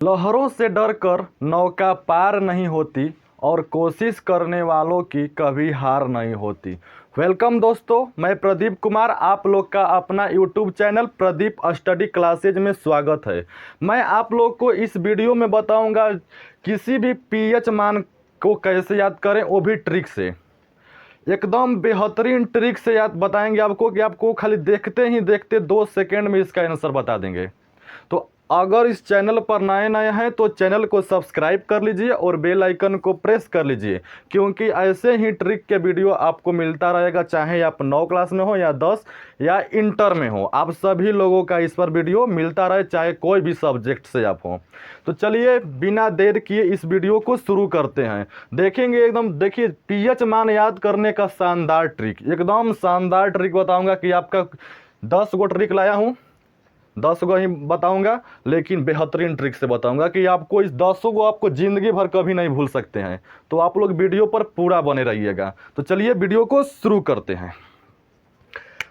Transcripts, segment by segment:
लहरों से डरकर नौका पार नहीं होती और कोशिश करने वालों की कभी हार नहीं होती। वेलकम दोस्तों, मैं प्रदीप कुमार, आप लोग का अपना YouTube channel Pradeep study classes में स्वागत है। मैं आप लोग को इस वीडियो में बताऊंगा किसी भी पीएच मान को कैसे याद करें, वो भी ट्रिक से। एकदम बेहतरीन ट्रिक से याद बताएंगे आपको कि आपको खाली देखते ही देखते 2 सेकेंड में इसका आंसर बता देंगे। तो अगर इस चैनल पर नए नए हैं तो चैनल को सब्सक्राइब कर लीजिए और बेल आइकन को प्रेस कर लीजिए, क्योंकि ऐसे ही ट्रिक के वीडियो आपको मिलता रहेगा, चाहे आप 9 क्लास में हो या 10 या इंटर में हो। आप सभी लोगों का इस पर वीडियो मिलता रहे, चाहे कोई भी सब्जेक्ट से आप हो। तो चलिए बिना देर किए इस वीडियो को शुरू करते हैं। देखेंगे एकदम, देखिए पीएच मान याद करने का शानदार ट्रिक, एकदम शानदार ट्रिक बताऊंगा कि आपका 10 गो ट्रिक लाया हूँ, 10 गो ही बताऊंगा, लेकिन बेहतरीन ट्रिक से बताऊंगा कि आपको इस 10 को आपको ज़िंदगी भर कभी नहीं भूल सकते हैं। तो आप लोग वीडियो पर पूरा बने रहिएगा। तो चलिए वीडियो को शुरू करते हैं।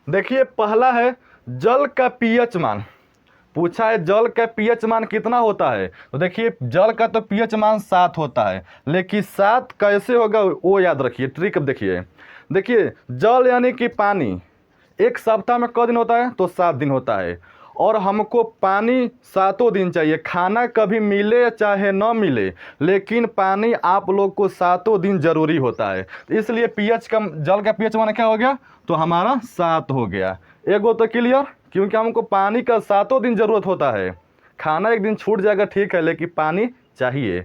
देखिए पहला है जल का पीएच मान। पूछा है जल का पीएच मान कितना होता है। तो देखिए जल का तो पीएच मान 7 होता है, लेकिन 7 कैसे होगा वो याद रखिए। ट्रिक अब देखिए जल यानी कि पानी, एक सप्ताह में क दिन होता है, तो 7 दिन होता है। और हमको पानी 7 दिन चाहिए। खाना कभी मिले चाहे न मिले, लेकिन पानी आप लोग को 7 दिन जरूरी होता है। तो इसलिए पीएच का, जल का पीएच मान क्या हो गया, तो हमारा 7 हो गया। एगो तो क्लियर, क्योंकि हमको पानी का 7 दिन ज़रूरत होता है। खाना एक दिन छूट जाएगा ठीक है, लेकिन पानी चाहिए।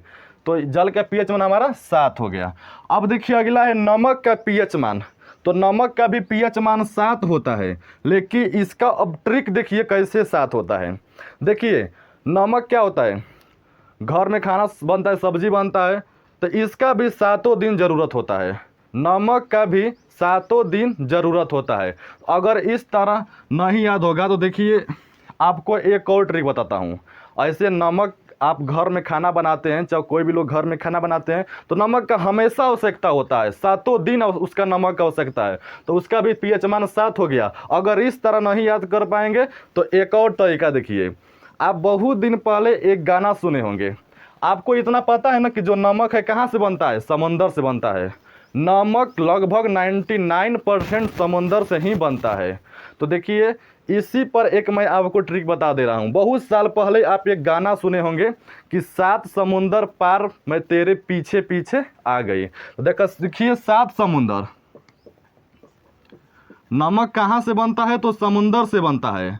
तो जल का पीएच मान हमारा 7 हो गया। अब देखिए अगला है नमक का पीएच मान। तो नमक का भी पीएच मान 7 होता है, लेकिन इसका अब ट्रिक देखिए कैसे 7 होता है। देखिए नमक क्या होता है, घर में खाना बनता है, सब्जी बनता है, तो इसका भी 7 दिन ज़रूरत होता है। नमक का भी 7 दिन ज़रूरत होता है। अगर इस तरह नहीं याद होगा तो देखिए आपको एक और ट्रिक बताता हूँ। ऐसे नमक आप घर में खाना बनाते हैं, चाहे कोई भी लोग घर में खाना बनाते हैं, तो नमक का हमेशा आवश्यकता होता है, 7 दिन उसका नमक का आवश्यकता है। तो उसका भी पीएच मान 7 हो गया। अगर इस तरह नहीं याद कर पाएंगे तो एक और तरीका देखिए। आप बहुत दिन पहले एक गाना सुने होंगे, आपको इतना पता है ना कि जो नमक है कहाँ से बनता है, समंदर से बनता है। नमक लगभग 99% समंदर से ही बनता है। तो देखिए इसी पर एक मैं आपको ट्रिक बता दे रहा हूँ। बहुत साल पहले आप एक गाना सुने होंगे कि 7 समुंदर पार मैं तेरे पीछे पीछे आ गई। तो देखिए 7 समुंदर, नमक कहाँ से बनता है, तो समुंदर से बनता है।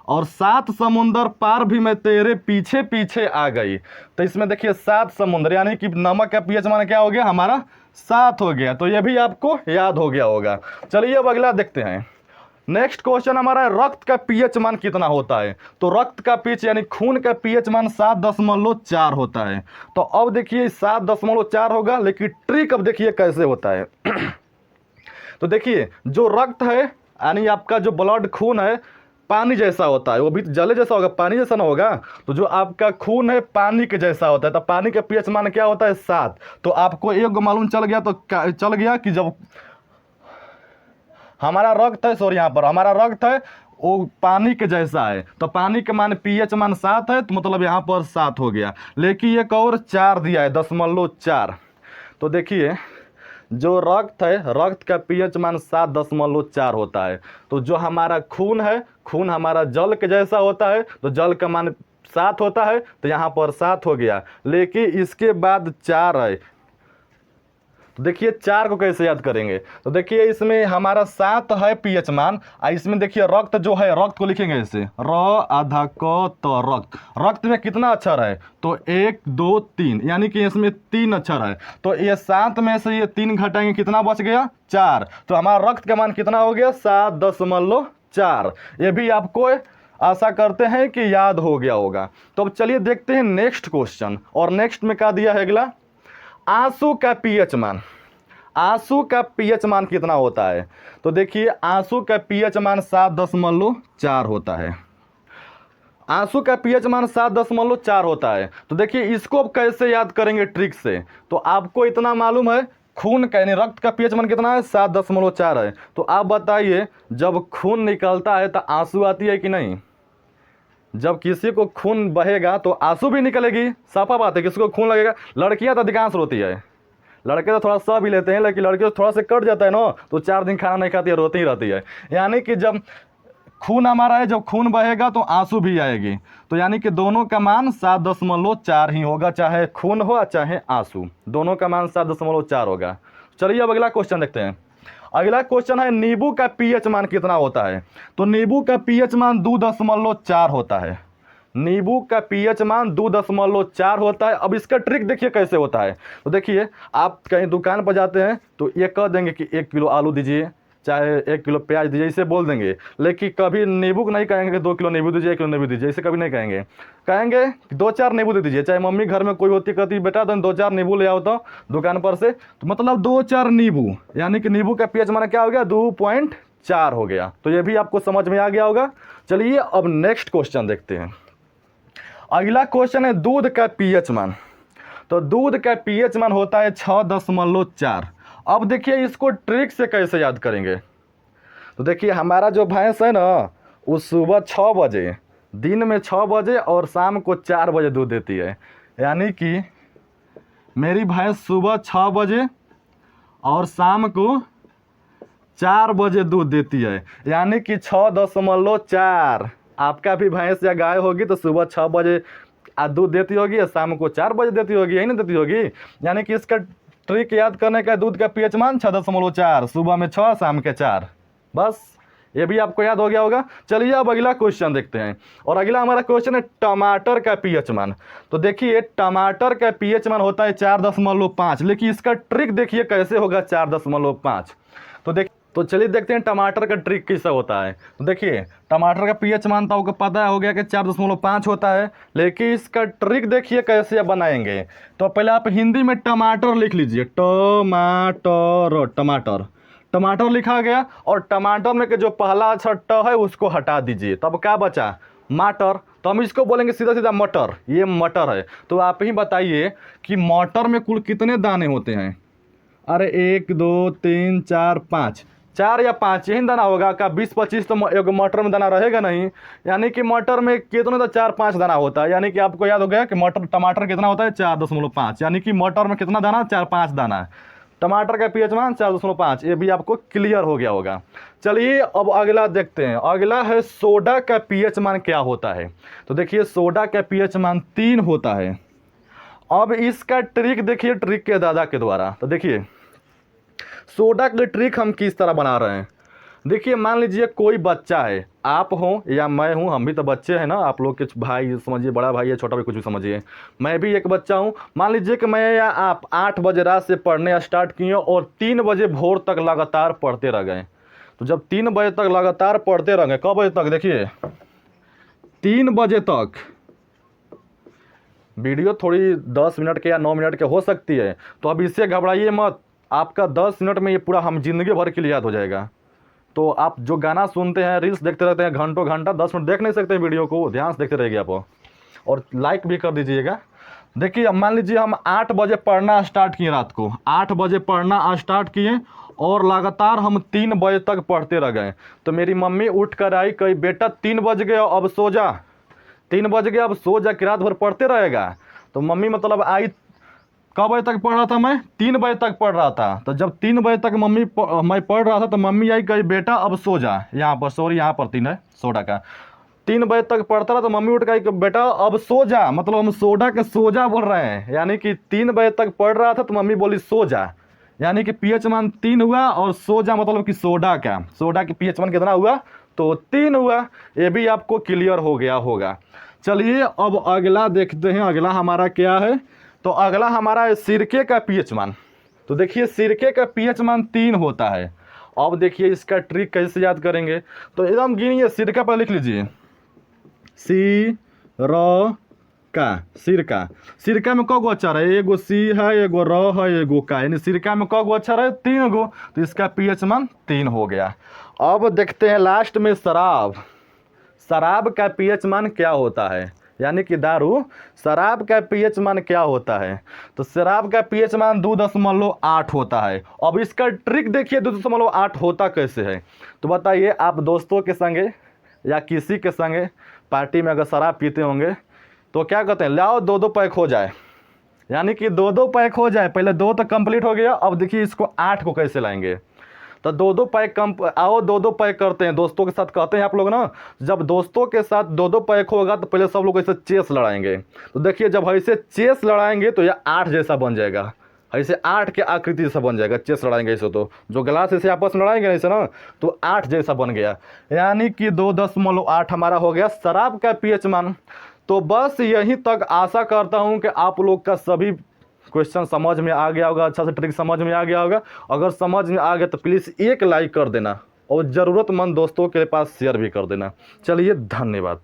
और 7 समुंदर पार भी मैं तेरे पीछे पीछे आ गई। तो इसमें देखिए 7 समुंदर यानी कि नमक का पीएच मान क्या हो गया, हमारा 7 हो गया। तो ये भी आपको याद हो गया होगा। चलिए अब अगला देखते हैं। नेक्स्ट क्वेश्चन हमारा है रक्त का पीएच मान कितना होता है। तो रक्त का पीएच यानी खून का पीएच मान 7.4 होता है। तो अब देखिए 7.4 होगा, लेकिन ट्रिक अब देखिए कैसे होता है। तो देखिए जो रक्त है यानी आपका जो ब्लड खून है, पानी जैसा होता है, वो भी जल जैसा होगा, पानी जैसा ना होगा। तो जो आपका खून है पानी के जैसा होता है। तो पानी का पीएच मान क्या होता है, 7। तो आपको एक मालूम चल गया, तो चल गया कि जब हमारा रक्त है, सॉरी यहाँ पर हमारा रक्त है वो पानी के जैसा है, तो पानी के मान पीएच मान 7 है, तो मतलब यहाँ पर 7 हो गया। लेकिन एक और 4 दिया है, 0.4। तो देखिए जो रक्त है, रक्त का पीएच मान 7.4 होता है। तो जो हमारा खून है, खून हमारा जल के जैसा होता है, तो जल का मान 7 होता है, तो यहाँ पर 7 हो गया। लेकिन इसके बाद 4 है। तो देखिए 4 को कैसे याद करेंगे। तो देखिए इसमें हमारा 7 है पीएच मान, इसमें देखिए रक्त जो है, रक्त को लिखेंगे ऐसे र आधा क त रक्त। रक्त में कितना अक्षर है, तो 1 2 3, यानी कि इसमें 3 अक्षर है। तो ये 7 में से ये 3 घटाएंगे, कितना बच गया, 4। तो हमारा रक्त का मान कितना हो गया, 7.4। ये भी आपको आशा करते हैं कि याद हो गया होगा। तो अब चलिए देखते हैं नेक्स्ट क्वेश्चन। और नेक्स्ट में क्या दिया है अगला, आंसू का पीएच मान। आंसू का पीएच मान कितना होता है। तो देखिए आंसू का पीएच मान 7.4 होता है। आंसू का पीएच मान 7.4 होता है। तो देखिए इसको अब कैसे याद करेंगे ट्रिक से। तो आपको इतना मालूम है खून का यानी रक्त का पीएच मान कितना है, 7.4 है। तो आप बताइए जब खून निकलता है तो आंसू आती है कि नहीं। जब किसी को खून बहेगा तो आंसू भी निकलेगी, साफा बात है। किसी को खून लगेगा, लड़कियां तो अधिकांश रोती है, लड़के तो थोड़ा सा भी लेते हैं, लेकिन लड़कियों थोड़ा सा कट जाता है ना तो 4 दिन खाना नहीं खाती है, रोती ही रहती है। यानी कि जब खून हमारा है, जब खून बहेगा तो आंसू भी आएगी। तो यानी कि दोनों का मान 7.4 ही होगा, चाहे खून हो चाहे आंसू, दोनों का मान 7.4 होगा। चलिए अब अगला क्वेश्चन देखते हैं। अगला क्वेश्चन है नींबू का पीएच मान कितना होता है। तो नींबू का पीएच मान 2.4 होता है। नींबू का पीएच मान 2.4 होता है। अब इसका ट्रिक देखिए कैसे होता है। तो देखिए, आप कहीं दुकान पर जाते हैं तो ये कह देंगे कि 1 किलो आलू दीजिए, चाहे 1 किलो प्याज दीजिए, इसे बोल देंगे। लेकिन कभी नींबू को नहीं कहेंगे कि 2 किलो नींबू दीजिए, 1 किलो नींबू दीजिए, इसे कभी नहीं कहेंगे। कहेंगे 2-4 नींबू दे दीजिए। चाहे मम्मी घर में कोई होती, कहती बेटा 2-4 नींबू ले आओ तो दुकान पर से, तो मतलब 2-4 नींबू, यानी कि नींबू का पीएच माना क्या हो गया, 2.4 हो गया। तो ये भी आपको समझ में आ गया होगा। चलिए अब नेक्स्ट क्वेश्चन देखते हैं। अगला क्वेश्चन है दूध का पीएच मान। तो दूध का पीएच मान होता है 6.4। अब देखिए इसको ट्रिक से कैसे याद करेंगे। तो देखिए हमारा जो भैंस है ना, वो सुबह 6 बजे, दिन में 6 बजे और शाम को 4 बजे दूध देती है। यानी कि मेरी भैंस सुबह 6 बजे और शाम को 4 बजे दूध देती है, यानी कि 6.4। आपका भी भैंस या गाय होगी तो सुबह 6 बजे दूध देती होगी और शाम को 4 बजे देती होगी, यही नहीं देती होगी। यानी कि इसका ट्रिक याद करने का, दूध का पीएच मान 6.4, सुबह में 6, शाम के 4। बस ये भी आपको याद हो गया होगा। चलिए अब अगला क्वेश्चन देखते हैं। और अगला हमारा क्वेश्चन है टमाटर का पीएच मान। तो देखिए टमाटर का पीएच मान होता है 4.5, लेकिन इसका ट्रिक देखिए कैसे होगा 4.5। तो चलिए देखते हैं टमाटर का ट्रिक कैसा होता है। तो देखिए टमाटर का पीएच मान तो आपको पता हो गया कि 4.5 होता है, लेकिन इसका ट्रिक देखिए कैसे आप बनाएंगे। तो पहले आप हिंदी में टमाटर लिख लीजिए, टमाटर, टमाटर, टमाटर लिखा गया। और टमाटर में के जो पहला अक्षर ट है उसको हटा दीजिए, तब क्या बचा, मटर। तो हम इसको बोलेंगे सीधा सीधा मटर, ये मटर है। तो आप ही बताइए कि मटर में कुल कितने दाने होते हैं। अरे 1 2 3 4 5, 4 या 5 यही दाना होगा का, 20-25 तो एक मटर में दाना रहेगा नहीं। यानी कि मटर में कितने, तो 4-5 दाना होता है। यानी कि आपको याद हो गया कि टमाटर कितना होता है 4.5, यानी कि मटर में कितना दाना, 4-5 दाना। टमाटर का पीएच मान 4.5, ये भी आपको क्लियर हो गया होगा। चलिए अब अगला देखते हैं। अगला है सोडा का पीएच मान क्या होता है। तो देखिए सोडा का पीएच मान 3 होता है। अब इसका ट्रिक देखिए, ट्रिक के दादा के द्वारा। तो देखिए सोडा की ट्रिक हम किस तरह बना रहे हैं। देखिए मान लीजिए कोई बच्चा है, आप हो या मैं हूँ, हम भी तो बच्चे हैं ना, आप लोग के भाई समझिए, बड़ा भाई है छोटा भी कुछ भी समझिए, मैं भी एक बच्चा हूँ। मान लीजिए कि मैं या आप 8 बजे रात से पढ़ने स्टार्ट किए और 3 बजे भोर तक लगातार पढ़ते रह गए। तो जब 3 बजे तक लगातार पढ़ते रह गए, कब बजे तक, देखिए 3 बजे तक। वीडियो थोड़ी 10 मिनट के या 9 मिनट के हो सकती है, तो अब इससे घबराइए मत, आपका 10 मिनट में ये पूरा हम जिंदगी भर के लिए याद हो जाएगा। तो आप जो गाना सुनते हैं, रील्स देखते रहते हैं घंटों घंटा, 10 मिनट देख नहीं सकते वीडियो को, ध्यान से देखते रहिए आप, और लाइक भी कर दीजिएगा। देखिए अब मान लीजिए हम 8 बजे पढ़ना स्टार्ट किए, रात को 8 बजे पढ़ना स्टार्ट किए और लगातार हम 3 बजे तक पढ़ते रह गए। तो मेरी मम्मी उठ कर आई, कही बेटा 3 बज गए अब सो जा, 3 बज गए अब सो जा, कि रात भर पढ़ते रहेगा। तो मम्मी मतलब आई, कब बजे तक पढ़ रहा था मैं, 3 बजे तक पढ़ रहा था। तो जब 3 बजे तक मैं पढ़ रहा था तो मम्मी आई, कही बेटा अब सो जा, यहाँ पर सॉरी यहाँ पर 3 है सोडा का, 3 बजे तक पढ़ता रहा। तो मम्मी उठ गई कि बेटा अब सो जा, मतलब हम सोडा के सो जा बोल रहे हैं। यानी कि 3 बजे तक पढ़ रहा था तो मम्मी बोली सो जा, यानी कि पीएच मान 3 हुआ। और सो जा मतलब कि सोडा के पीएच मान कितना हुआ, तो 3 हुआ। ये भी आपको क्लियर हो गया होगा। चलिए अब अगला देखते हैं। अगला हमारा क्या है। तो अगला हमारा है सिरके का पीएच मान। तो देखिए सिरके का पीएच मान 3 होता है। अब देखिए इसका ट्रिक कैसे याद करेंगे। तो एकदम गिनिए, सिरका पर लिख लीजिए, सिरका। सिरका में कगो अक्षर है, एगो सी है, एगो र है, एगो का, यानी सिरका में कगो अक्षर है, 3 गो। तो इसका पीएच मान 3 हो गया। अब देखते हैं लास्ट में शराब का पीएच मान क्या होता है, यानी कि दारू, शराब का पीएच मान क्या होता है। तो शराब का पीएच मान 2.8 होता है। अब इसका ट्रिक देखिए 2.8 होता कैसे है। तो बताइए, आप दोस्तों के संगे या किसी के संगे पार्टी में अगर शराब पीते होंगे तो क्या कहते हैं, लाओ 2-2 पैक हो जाए, यानी कि 2-2 पैक हो जाए। पहले 2 तो कंप्लीट हो गया, अब देखिए इसको 8 को कैसे लाएंगे। तो 2-2 पैक आओ 2-2 पैक करते हैं दोस्तों के साथ, कहते हैं आप लोग ना। जब दोस्तों के साथ 2-2 पैक होगा तो पहले सब लोग ऐसे चेस लड़ाएंगे। तो देखिए जब ऐसे चेस लड़ाएंगे तो यह 8 जैसा बन जाएगा, ऐसे 8 के आकृति जैसा बन जाएगा। चेस लड़ाएंगे ऐसे तो जो गिलास ऐसे आपस में लड़ाएंगे ऐसे ना, तो 8 जैसा बन गया, यानी कि 2.8 हमारा हो गया शराब का पीएच मान। तो बस यहीं तक, आशा करता हूं कि आप लोग का सभी क्वेश्चन समझ में आ गया होगा, अच्छा से ट्रिक समझ में आ गया होगा। अगर समझ में आ गया तो प्लीज़ एक लाइक कर देना और ज़रूरतमंद दोस्तों के पास शेयर भी कर देना। चलिए धन्यवाद।